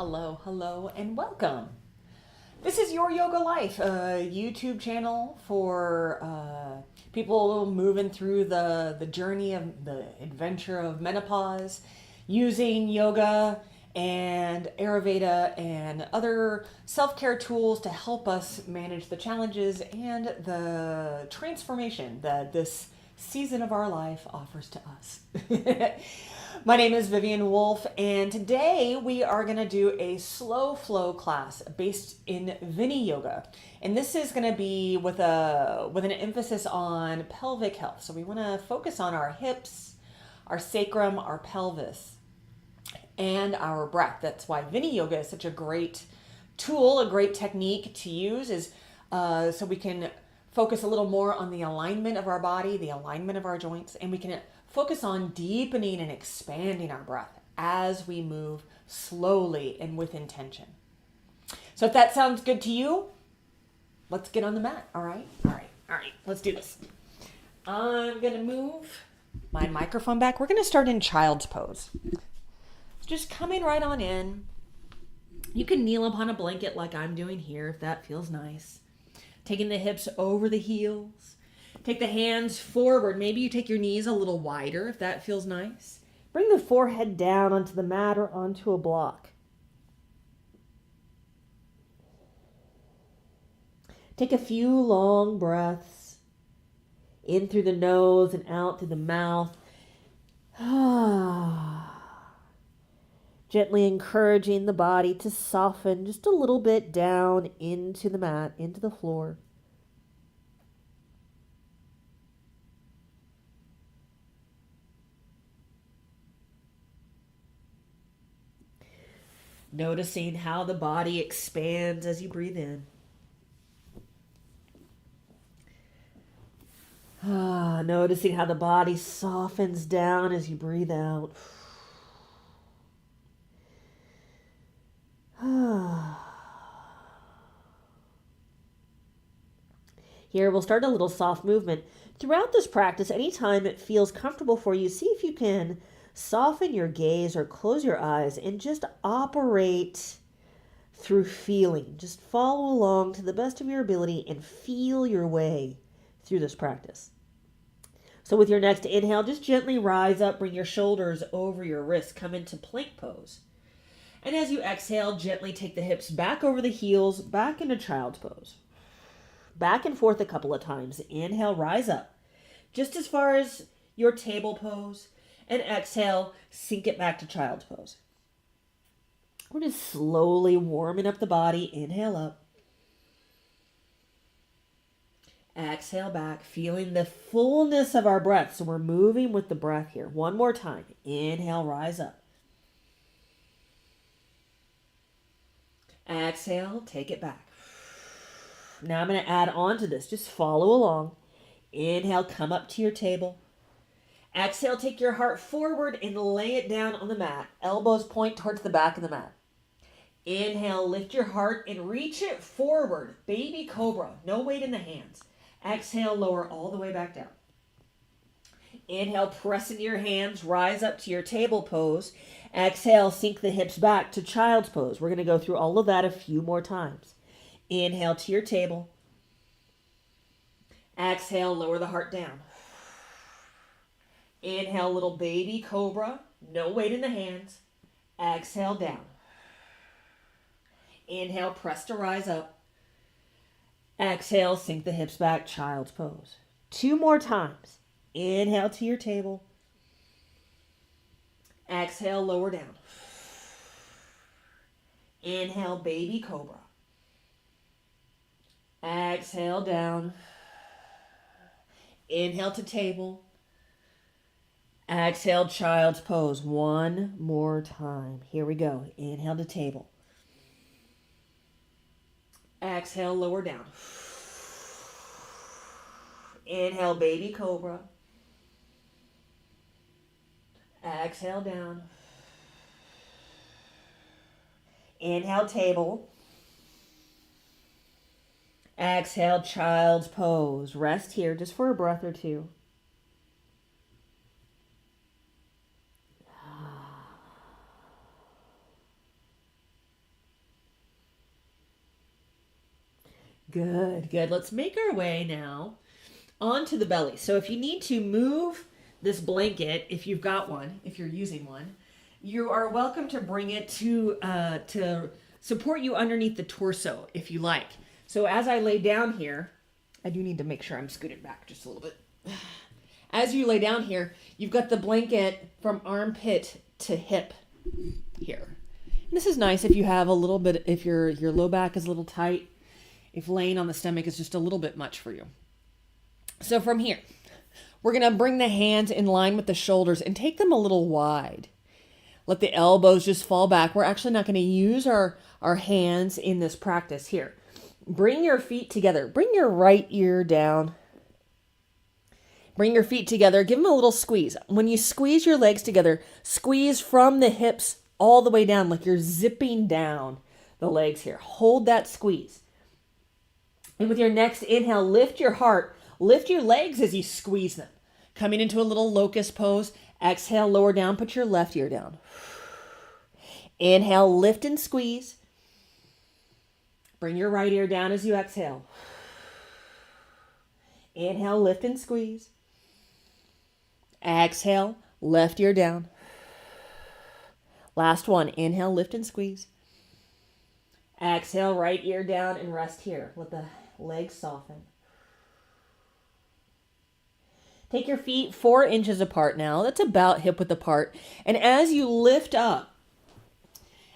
Hello, hello, and welcome. This is Your Yoga Life, a YouTube channel for people moving through the journey of the adventure of menopause, using yoga and Ayurveda and other self-care tools to help us manage the challenges and the transformation that this season of our life offers to us. My name is Vivian Wolf, and today we are going to do a slow flow class based in Viniyoga. And this is going to be with an emphasis on pelvic health. So we want to focus on our hips, our sacrum, our pelvis, and our breath. That's why Viniyoga is such a great tool, a great technique to use, is so we can focus a little more on the alignment of our body, the alignment of our joints, and we can focus on deepening and expanding our breath as we move slowly and with intention. So if that sounds good to you, let's get on the mat. All right, let's do this. I'm gonna move my microphone back. We're gonna start in child's pose. Just coming right on in. You can kneel upon a blanket like I'm doing here if that feels nice. Taking the hips over the heels. Take the hands forward. Maybe you take your knees a little wider if that feels nice. Bring the forehead down onto the mat or onto a block. Take a few long breaths in through the nose and out through the mouth. Gently encouraging the body to soften just a little bit down into the mat, into the floor. Noticing how the body expands as you breathe in. Noticing how the body softens down as you breathe out. Here, we'll start a little soft movement. Throughout this practice, anytime it feels comfortable for you, see if you can soften your gaze or close your eyes and just operate through feeling. Just follow along to the best of your ability and feel your way through this practice. So with your next inhale, just gently rise up, bring your shoulders over your wrists, come into plank pose. And as you exhale, gently take the hips back over the heels, back into child's pose. Back and forth a couple of times. Inhale, rise up just as far as your table pose. And exhale, sink it back to child's pose. We're just slowly warming up the body. Inhale up. Exhale back, feeling the fullness of our breath. So we're moving with the breath here. One more time. Inhale, rise up. Exhale, take it back. Now I'm going to add on to this. Just follow along. Inhale, come up to your table. Exhale, take your heart forward and lay it down on the mat. Elbows point towards the back of the mat. Inhale, lift your heart and reach it forward. Baby cobra, no weight in the hands. Exhale, lower all the way back down. Inhale, press into your hands, rise up to your table pose. Exhale, sink the hips back to child's pose. We're going to go through all of that a few more times. Inhale to your table. Exhale, lower the heart down. Inhale, little baby cobra, no weight in the hands. Exhale, down. Inhale, press to rise up. Exhale, sink the hips back, child's pose. Two more times. Inhale to your table. Exhale, lower down. Inhale, baby cobra. Exhale, down. Inhale to table. Exhale, child's pose. One more time. Here we go. Inhale to table. Exhale, lower down. Inhale, baby cobra. Exhale, down. Inhale, table. Exhale, child's pose. Rest here just for a breath or two. Good, good. Let's make our way now onto the belly. So if you need to move this blanket, if you've got one, if you're using one, you are welcome to bring it to support you underneath the torso if you like. So as I lay down here, I do need to make sure I'm scooted back just a little bit. As you lay down here, you've got the blanket from armpit to hip here. And this is nice if you have a little bit, if your low back is a little tight, if laying on the stomach is just a little bit much for you. So from here, we're going to bring the hands in line with the shoulders and take them a little wide. Let the elbows just fall back. We're actually not going to use our hands in this practice here. Bring your feet together. Bring your right ear down. Bring your feet together. Give them a little squeeze. When you squeeze your legs together, squeeze from the hips all the way down like you're zipping down the legs here. Hold that squeeze. And with your next inhale, lift your heart. Lift your legs as you squeeze them. Coming into a little locust pose. Exhale, lower down. Put your left ear down. Inhale, lift and squeeze. Bring your right ear down as you exhale. Inhale, lift and squeeze. Exhale, left ear down. Last one. Inhale, lift and squeeze. Exhale, right ear down and rest here. Let the legs soften. Take your feet 4 inches apart now. That's about hip width apart. And as you lift up,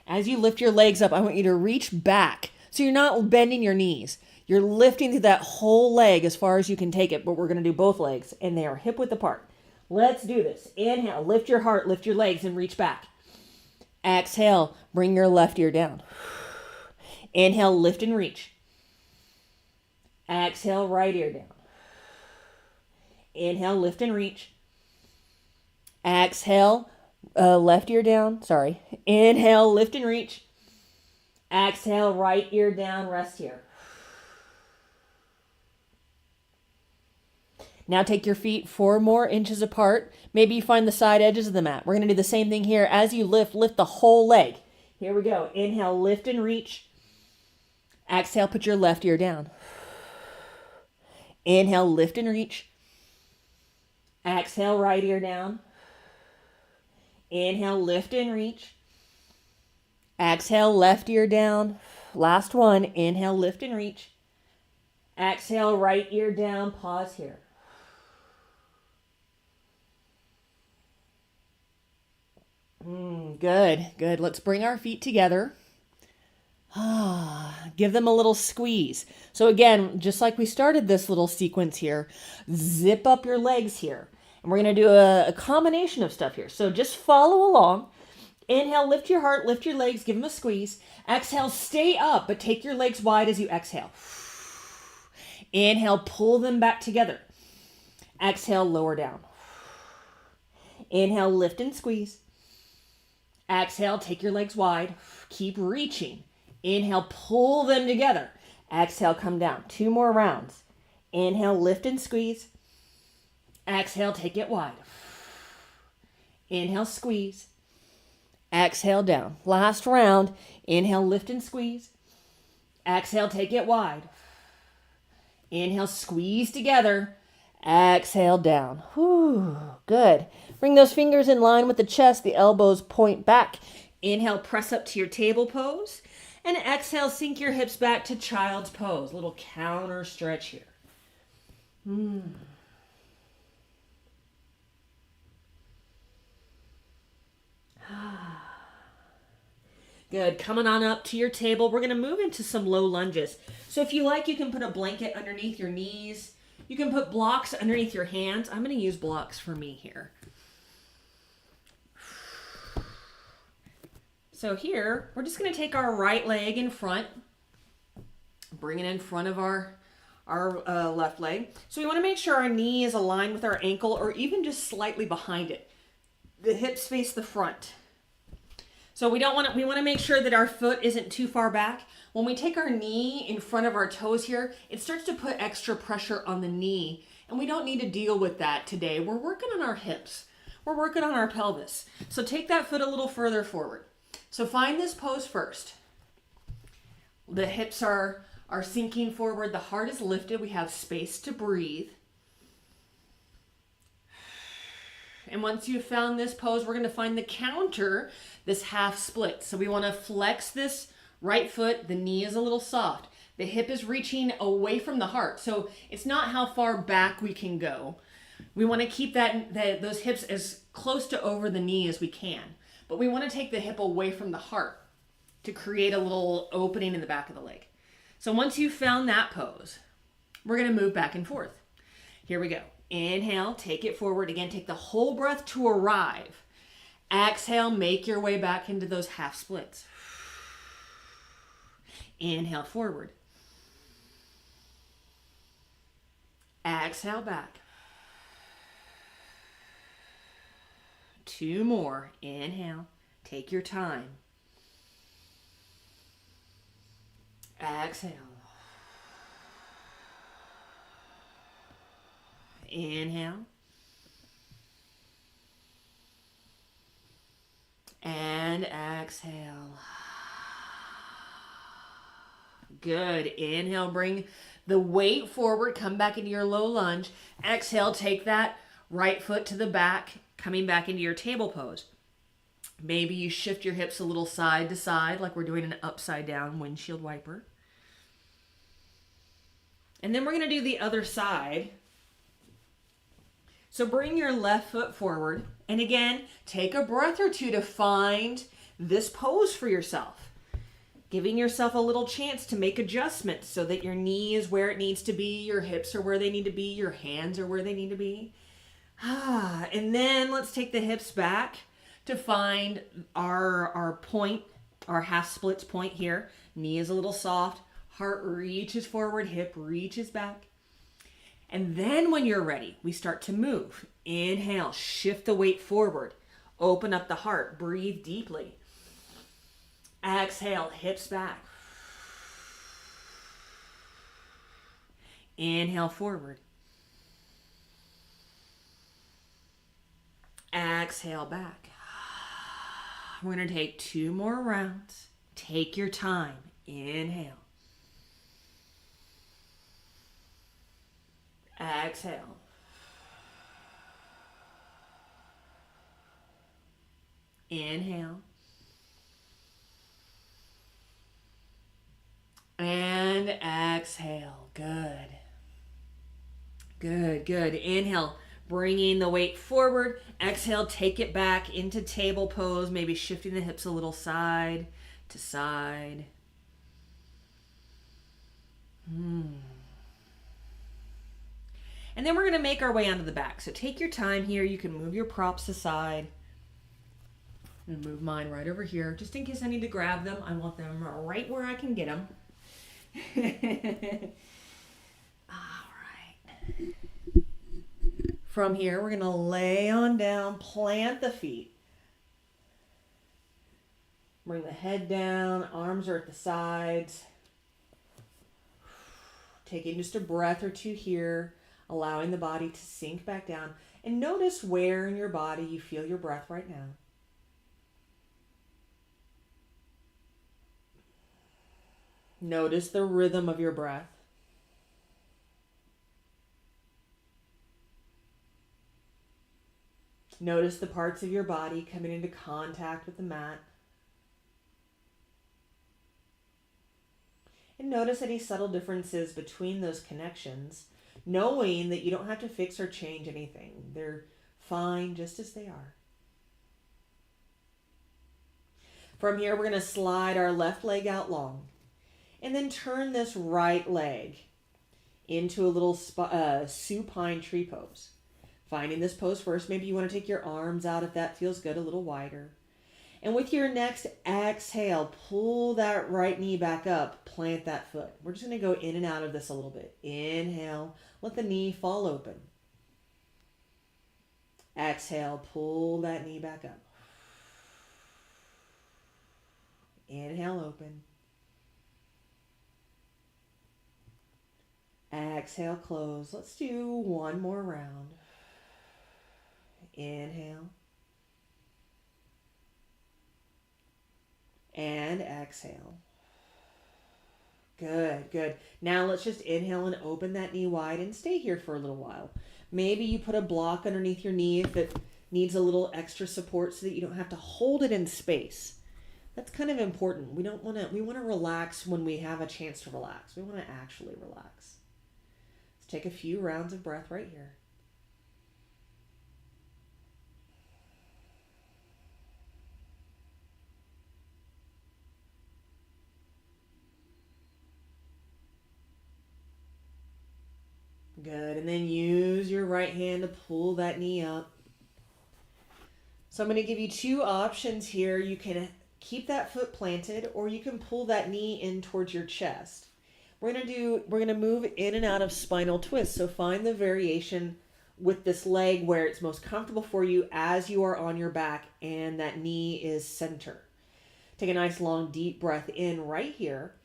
as you lift your legs up, I want you to reach back. So you're not bending your knees. You're lifting through that whole leg as far as you can take it, but we're going to do both legs, and they are hip width apart. Let's do this. Inhale, lift your heart, lift your legs, and reach back. Exhale, bring your left ear down. Inhale, lift and reach. Exhale, right ear down. Inhale, lift and reach. Exhale, left ear down. Sorry. Inhale, lift and reach. Exhale, right ear down, rest here. Now take your feet 4 more inches apart. Maybe you find the side edges of the mat. We're going to do the same thing here. As you lift the whole leg. Here we go. Inhale, lift and reach. Exhale, put your left ear down. Inhale, lift and reach. Exhale, right ear down. Inhale, lift and reach. Exhale, left ear down. Last one. Inhale, lift and reach. Exhale, right ear down. Pause here. Good, good. Let's bring our feet together. Give them a little squeeze. So again, just like we started this little sequence here, zip up your legs here. And we're going to do a combination of stuff here. So just follow along. Inhale, lift your heart, lift your legs, give them a squeeze. Exhale, stay up, but take your legs wide as you exhale. Inhale, pull them back together. Exhale, lower down. Inhale, lift and squeeze. Exhale, take your legs wide. Keep reaching. Inhale, pull them together. Exhale, come down. 2 more rounds. Inhale, lift and squeeze. Exhale, take it wide. Inhale, squeeze. Exhale, down. Last round. Inhale, lift and squeeze. Exhale, take it wide. Inhale, squeeze together. Exhale, down. Whew, good. Bring those fingers in line with the chest. The elbows point back. Inhale, press up to your table pose. And exhale, sink your hips back to child's pose. A little counter stretch here. Good. Coming on up to your table, we're going to move into some low lunges. So if you like, you can put a blanket underneath your knees. You can put blocks underneath your hands. I'm going to use blocks for me here. So here, we're just going to take our right leg in front, bring it in front of our left leg. So we want to make sure our knee is aligned with our ankle or even just slightly behind it. The hips face the front. So we want to make sure that our foot isn't too far back. When we take our knee in front of our toes here, it starts to put extra pressure on the knee, and we don't need to deal with that today. We're working on our hips. We're working on our pelvis. So take that foot a little further forward. So find this pose first. The hips are are sinking forward. The heart is lifted. We have space to breathe. And once you've found this pose, we're going to find the counter, this half split. So we want to flex this right foot. The knee is a little soft. The hip is reaching away from the heart. So it's not how far back we can go. We want to keep those hips as close to over the knee as we can. But we want to take the hip away from the heart to create a little opening in the back of the leg. So once you've found that pose, we're going to move back and forth. Here we go. Inhale, take it forward. Again, take the whole breath to arrive. Exhale, make your way back into those half splits. Inhale, forward. Exhale, back. 2 more. Inhale, take your time. Exhale. Inhale. And exhale. Good. Inhale, bring the weight forward, come back into your low lunge. Exhale, take that right foot to the back, coming back into your table pose. Maybe you shift your hips a little side to side, like we're doing an upside down windshield wiper. And then we're going to do the other side. So bring your left foot forward. And again, take a breath or two to find this pose for yourself. Giving yourself a little chance to make adjustments so that your knee is where it needs to be, your hips are where they need to be, your hands are where they need to be. And then let's take the hips back to find our point, our half splits point here. Knee is a little soft, heart reaches forward, hip reaches back. And then when you're ready, we start to move. Inhale, shift the weight forward. Open up the heart, breathe deeply. Exhale, hips back. Inhale, forward. Exhale, back. We're going to take 2 more rounds. Take your time. Inhale. Exhale. Inhale. And exhale. Good. Good, good. Inhale, bringing the weight forward. Exhale, take it back into table pose, maybe shifting the hips a little side to side. And then we're going to make our way onto the back. So take your time here. You can move your props aside. I'm going to move mine right over here. Just in case I need to grab them, I want them right where I can get them. All right. From here, we're going to lay on down, plant the feet. Bring the head down, arms are at the sides. Taking just a breath or two here, allowing the body to sink back down. And notice where in your body you feel your breath right now. Notice the rhythm of your breath. Notice the parts of your body coming into contact with the mat. And notice any subtle differences between those connections, knowing that you don't have to fix or change anything. They're fine just as they are. From here, we're going to slide our left leg out long. And then turn this right leg into a little supine tree pose. Finding this pose first, maybe you want to take your arms out if that feels good, a little wider. And with your next exhale, pull that right knee back up, plant that foot. We're just going to go in and out of this a little bit. Inhale, let the knee fall open. Exhale, pull that knee back up. Inhale, open. Exhale, close. Let's do one more round. Inhale. And exhale. Good, good. Now let's just inhale and open that knee wide and stay here for a little while. Maybe you put a block underneath your knee if it needs a little extra support so that you don't have to hold it in space. That's kind of important. We want to relax when we have a chance to relax. We want to actually relax. Let's take a few rounds of breath right here. Good. And then use your right hand to pull that knee up. So I'm going to give you two options here. You can keep that foot planted, or you can pull that knee in towards your chest. We're going to move in and out of spinal twists. So find the variation with this leg where it's most comfortable for you as you are on your back and that knee is center. Take a nice long deep breath in right here.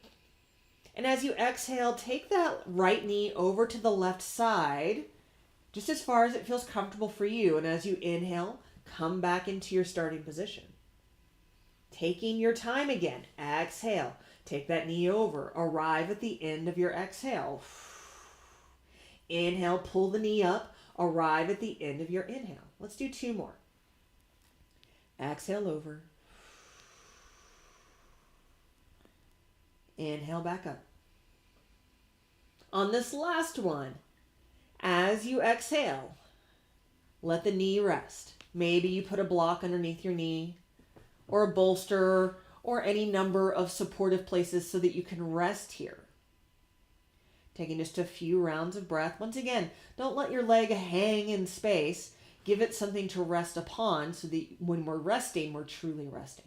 And as you exhale, take that right knee over to the left side, just as far as it feels comfortable for you. And as you inhale, come back into your starting position. Taking your time again. Exhale. Take that knee over. Arrive at the end of your exhale. Inhale, pull the knee up. Arrive at the end of your inhale. Let's do two more. Exhale over. Inhale back up. On this last one, as you exhale, let the knee rest. Maybe you put a block underneath your knee or a bolster or any number of supportive places so that you can rest here. Taking just a few rounds of breath. Once again, don't let your leg hang in space. Give it something to rest upon so that when we're resting, we're truly resting.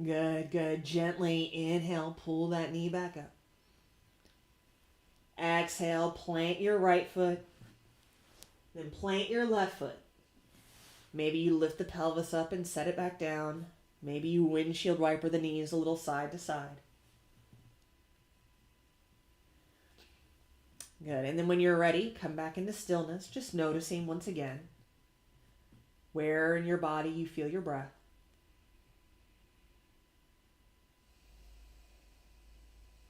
Good, good. Gently inhale, pull that knee back up. Exhale, plant your right foot. Then plant your left foot. Maybe you lift the pelvis up and set it back down. Maybe you windshield wiper the knees a little side to side. Good. And then when you're ready, come back into stillness, just noticing once again where in your body you feel your breath.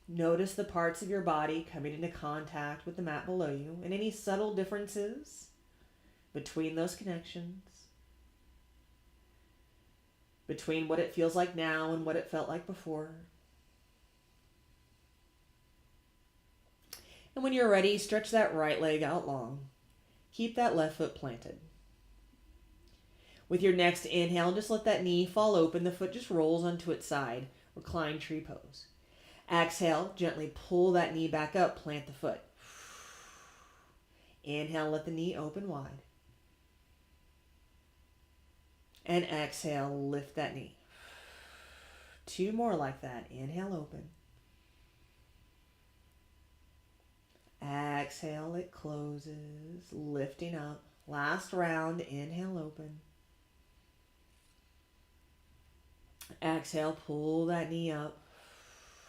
Notice the parts of your body coming into contact with the mat below you and any subtle differences between those connections, between what it feels like now and what it felt like before. And when you're ready, stretch that right leg out long. Keep that left foot planted. With your next inhale, just let that knee fall open. The foot just rolls onto its side. Recline tree pose. Exhale, gently pull that knee back up, plant the foot. Inhale, let the knee open wide. And exhale, lift that knee. Two more like that. Inhale, open. Exhale, it closes, lifting up. Last round, inhale, open. Exhale, pull that knee up.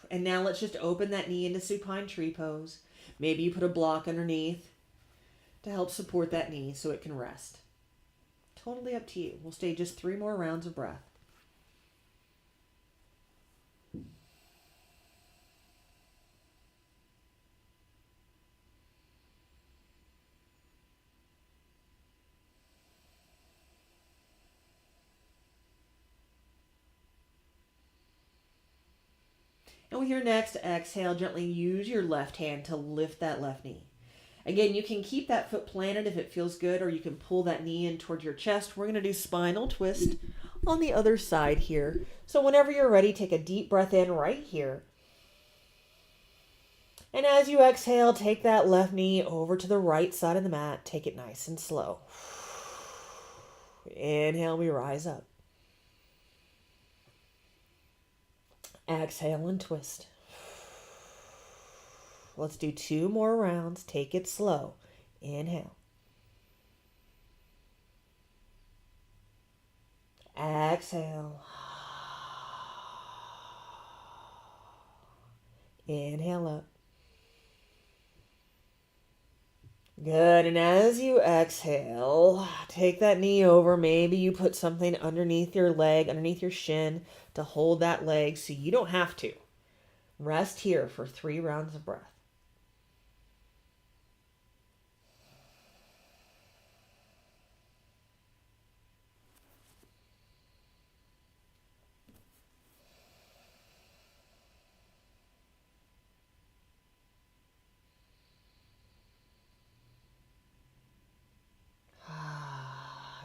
And now let's just open that knee into supine tree pose. Maybe you put a block underneath to help support that knee so it can rest. Totally up to you. We'll stay just 3 more rounds of breath. And with your next exhale, gently use your left hand to lift that left knee. Again, you can keep that foot planted if it feels good, or you can pull that knee in towards your chest. We're going to do spinal twist on the other side here. So whenever you're ready, take a deep breath in right here. And as you exhale, take that left knee over to the right side of the mat. Take it nice and slow. Inhale, we rise up. Exhale and twist. Let's do 2 more rounds. Take it slow. Inhale. Exhale. Inhale up. Good. And as you exhale, take that knee over. Maybe you put something underneath your leg, underneath your shin to hold that leg so you don't have to. Rest here for 3 rounds of breath.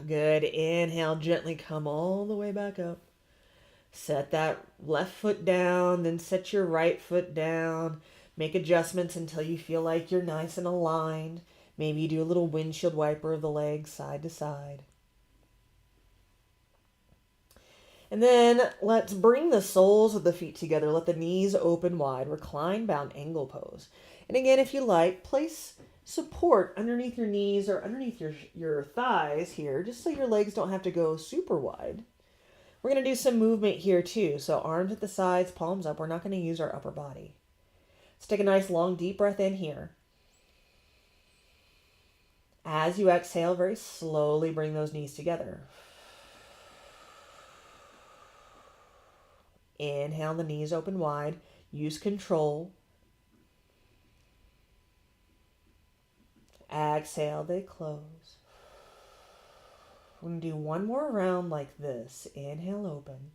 Good. Inhale, gently come all the way back up. Set that left foot down, then set your right foot down. Make adjustments until you feel like you're nice and aligned. Maybe you do a little windshield wiper of the legs side to side. And then let's bring the soles of the feet together. Let the knees open wide. Recline bound angle pose. And again, if you like, place support underneath your knees or underneath your thighs here, just so your legs don't have to go super wide. We're going to do some movement here too. So arms at the sides, palms up. We're not going to use our upper body. Let's take a nice long deep breath in here. As you exhale, very slowly bring those knees together. Inhale, the knees open wide. Use control. Exhale, they close. We're going to do one more round like this. Inhale, open.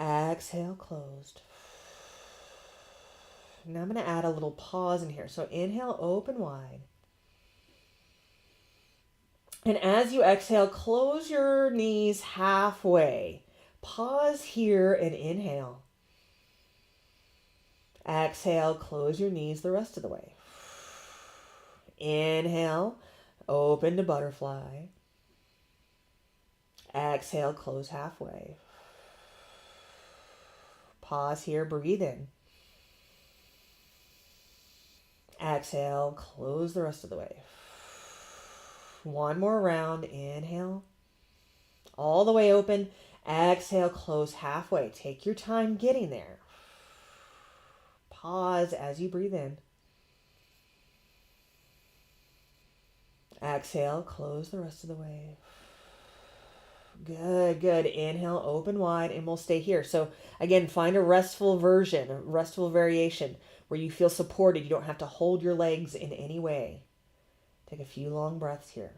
Exhale, closed. Now I'm going to add a little pause in here. So inhale, open wide. And as you exhale, close your knees halfway. Pause here and inhale. Exhale, close your knees the rest of the way. Inhale, open to butterfly. Exhale, close halfway. Pause here, breathe in. Exhale, close the rest of the way. One more round, inhale. All the way open. Exhale, close halfway. Take your time getting there. Pause as you breathe in. Exhale, close the rest of the way. Good, good. Inhale, open wide, and we'll stay here. So again, find a restful version, a restful variation where you feel supported. You don't have to hold your legs in any way. Take a few long breaths here.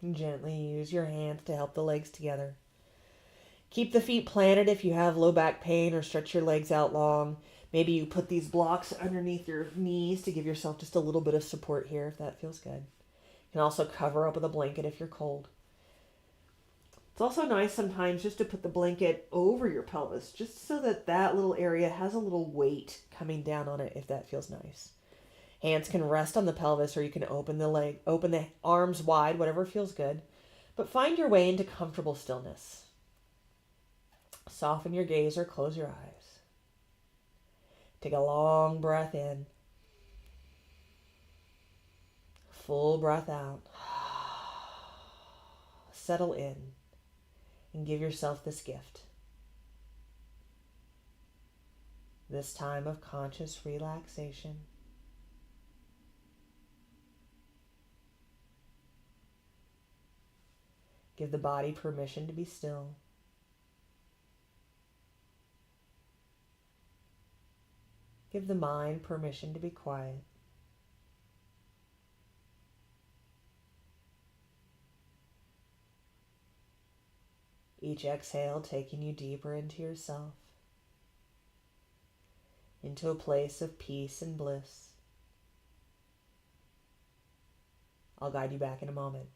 And gently use your hands to help the legs together. Keep the feet planted if you have low back pain or stretch your legs out long. Maybe you put these blocks underneath your knees to give yourself just a little bit of support here if that feels good. You can also cover up with a blanket if you're cold. It's also nice sometimes just to put the blanket over your pelvis just so that that little area has a little weight coming down on it if that feels nice. Hands can rest on the pelvis or you can open the arms wide, whatever feels good. But find your way into comfortable stillness. Soften your gaze or close your eyes. Take a long breath in. Full breath out. Settle in and give yourself this gift. This time of conscious relaxation. Give the body permission to be still. Give the mind permission to be quiet. Each exhale taking you deeper into yourself, into a place of peace and bliss. I'll guide you back in a moment.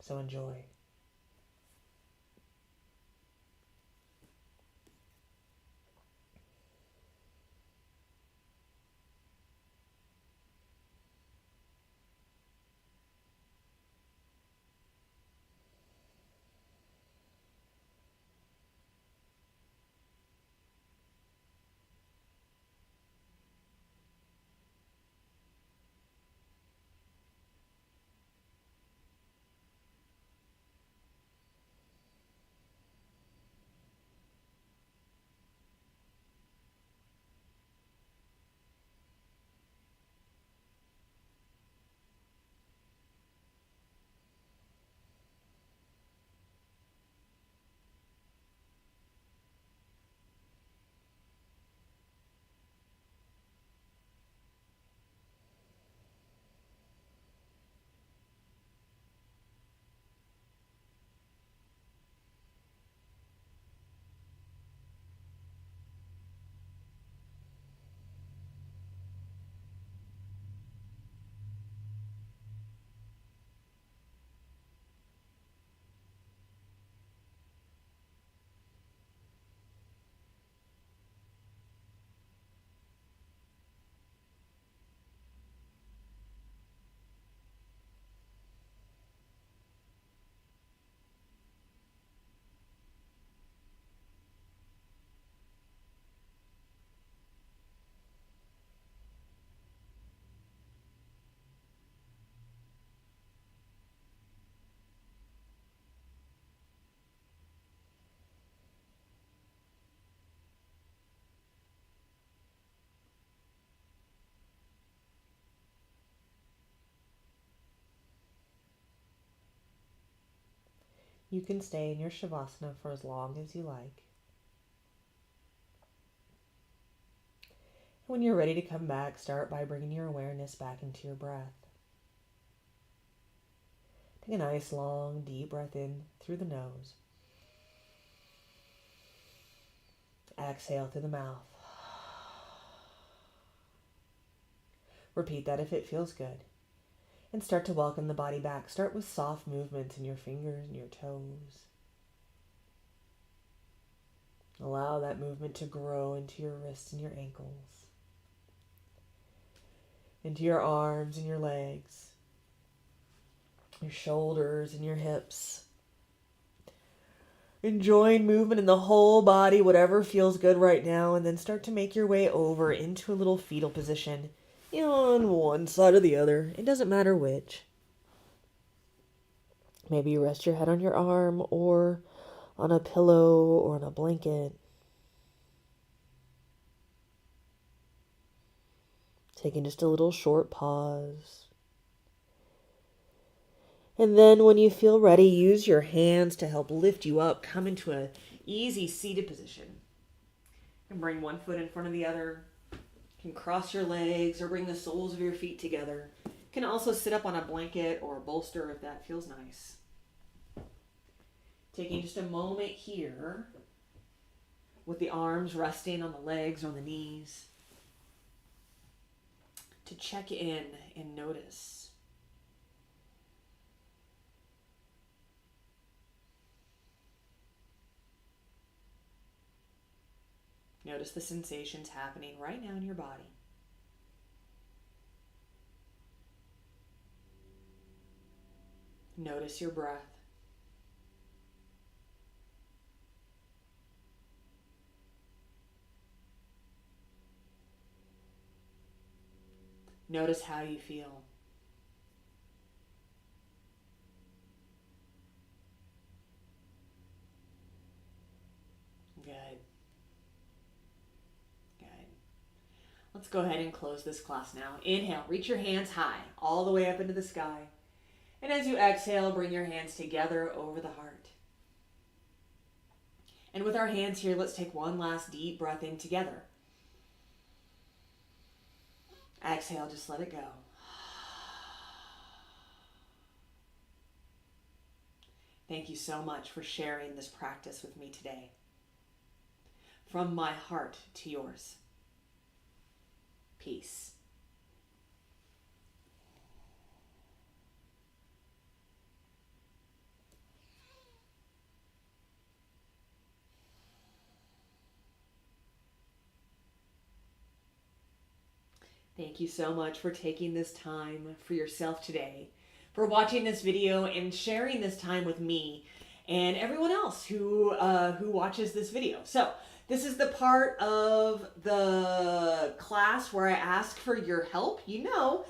So enjoy. You can stay in your Shavasana for as long as you like. When you're ready to come back, start by bringing your awareness back into your breath. Take a nice, long, deep breath in through the nose. Exhale through the mouth. Repeat that if it feels good. And start to welcome the body back. Start with soft movements in your fingers and your toes. Allow that movement to grow into your wrists and your ankles, into your arms and your legs, your shoulders and your hips. Enjoying movement in the whole body, whatever feels good right now, and then start to make your way over into a little fetal position, on one side or the other. It doesn't matter which. Maybe you rest your head on your arm or on a pillow or on a blanket. Taking just a little short pause. And then when you feel ready, use your hands to help lift you up. Come into an easy seated position. And bring one foot in front of the other. You can cross your legs or bring the soles of your feet together. You can also sit up on a blanket or a bolster if that feels nice. Taking just a moment here with the arms resting on the legs or on the knees to check in and notice. Notice the sensations happening right now in your body. Notice your breath. Notice how you feel. Good. Good. Let's go ahead and close this class now. Inhale, reach your hands high, all the way up into the sky. And as you exhale, bring your hands together over the heart. And with our hands here, let's take one last deep breath in together. Exhale, just let it go. Thank you so much for sharing this practice with me today. From my heart to yours. Peace. Thank you so much for taking this time for yourself today, for watching this video and sharing this time with me and everyone else who watches this video. So this is the part of the class where I ask for your help. You know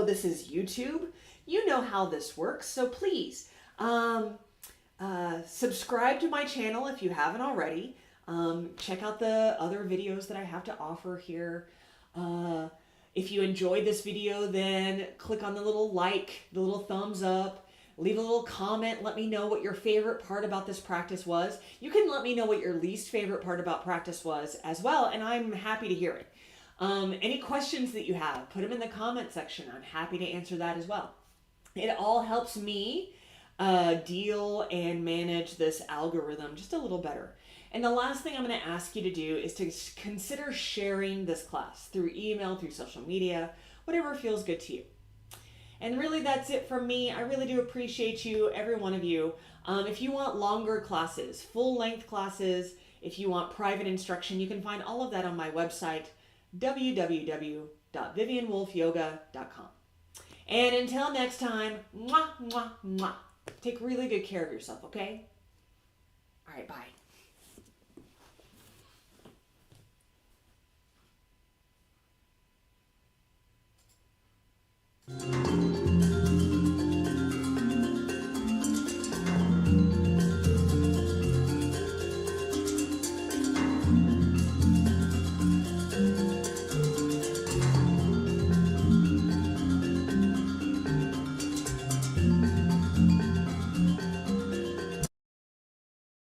this is YouTube. You know how this works. So please subscribe to my channel if you haven't already. Check out the other videos that I have to offer here. If you enjoyed this video, then click on the little like, the little thumbs up, leave a little comment. Let me know what your favorite part about this practice was. You can let me know what your least favorite part about practice was as well, and I'm happy to hear it. Any questions that you have, put them in the comment section. I'm happy to answer that as well. It all helps me deal and manage this algorithm just a little better. And the last thing I'm going to ask you to do is to consider sharing this class through email, through social media, whatever feels good to you. And really that's it from me. I really do appreciate you, every one of you. If you want longer classes, full-length classes, if you want private instruction, you can find all of that on my website, www.vivianwolfyoga.com. And until next time, mwah, mwah, mwah. Take really good care of yourself, okay? All right, bye.